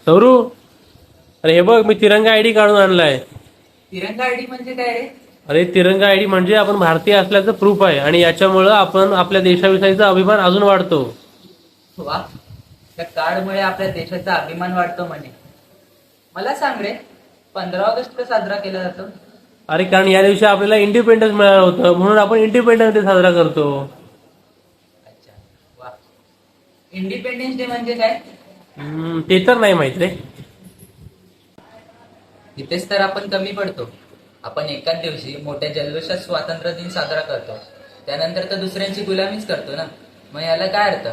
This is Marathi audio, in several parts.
सौरू, अरे हे बघ, मी तिरंगा आयडी काढून आणलाय. तिरंगा आयडी म्हणजे काय रे? अरे तिरंगा आयडी म्हणजे आपण भारतीय असल्याचं प्रूफ आहे आणि याच्यामुळं आपण आपल्या देशाविषयीचा अभिमान अजून वाढतो. वा, त्या कार्डमुळे आपल्या देशाचा अभिमान वाढतो म्हणे. मला सांग रे, 15 ऑगस्ट का साजरा केला जातो? अरे कारण या दिवशी आपल्याला इंडिपेंडन्स मिळालं होतं, म्हणून आपण इंडिपेंडन्स डे साजरा करतो. अच्छा, वा. इंडिपेंडन्स डे म्हणजे काय? ते तर नाही माहित रे. इथेच तर आपण कमी पडतो. आपण एकाच दिवशी मोठ्या जल्लोषात स्वातंत्र्य दिन साजरा करतो, त्यानंतर तर दुसऱ्यांची गुलामीच करतो ना. मग याला काय अर्थ?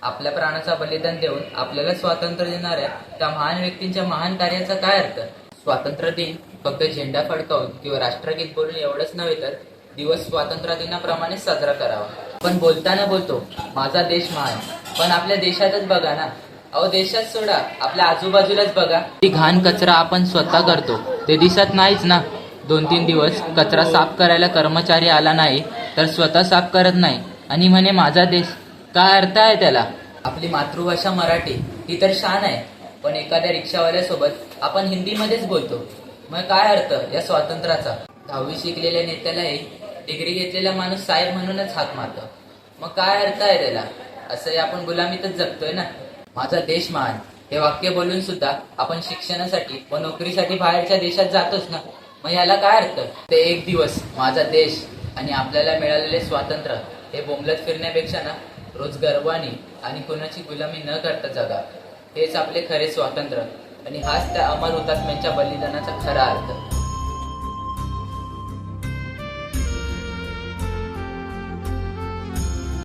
आपल्या प्राणाचा बलिदान देऊन आपल्याला स्वातंत्र्य देणाऱ्या त्या महान व्यक्तींच्या महान कार्याचा काय अर्थ? स्वातंत्र्य दिन फक्त झेंडा फडकावून किंवा राष्ट्रगीत बोलून एवढंच नव्हे तर दिवस स्वातंत्र्य दिनाप्रमाणेच साजरा करावा. पण बोलताना बोलतो माझा देश महान, पण आपल्या देशातच बघा ना. अहो देशात सोडा, आपल्या आजूबाजूलाच बघा. ती घाण कचरा आपण स्वतः करतो ते दिसत नाहीच ना. 2-3 दिवस कचरा साफ करायला कर्मचारी आला नाही तर स्वतः साफ करत नाही आणि म्हणे माझा देश. काय अर्थ आहे त्याला? आपली मातृभाषा मराठी ही तर शान आहे, पण एखाद्या रिक्षावाल्यासोबत आपण हिंदीमध्येच बोलतो. मग काय अर्थ या स्वातंत्र्याचा? 10वी शिकलेल्या नेत्यालाही डिग्री घेतलेला माणूस साहेब म्हणूनच हाक मारतो. मग काय अर्थ आहे त्याला? असंही आपण गुलामीतच जगतोय ना. माझा देश महान हे वाक्य बोलून सुद्धा आपण शिक्षणासाठी व नोकरीसाठी बाहेरच्या देशात जातोच ना. मग याला काय अर्थ? ते एक दिवस माझा देश आणि आपल्याला मिळालेले स्वातंत्र्य हे बोंबलत फिरण्यापेक्षा ना रोज गर्वाने आणि कोणाची गुलामी न करता जगा. हेच आपले खरे स्वातंत्र्य आणि हाच त्या अमर हुतात्म्यांच्या बलिदानाचा खरा अर्थ.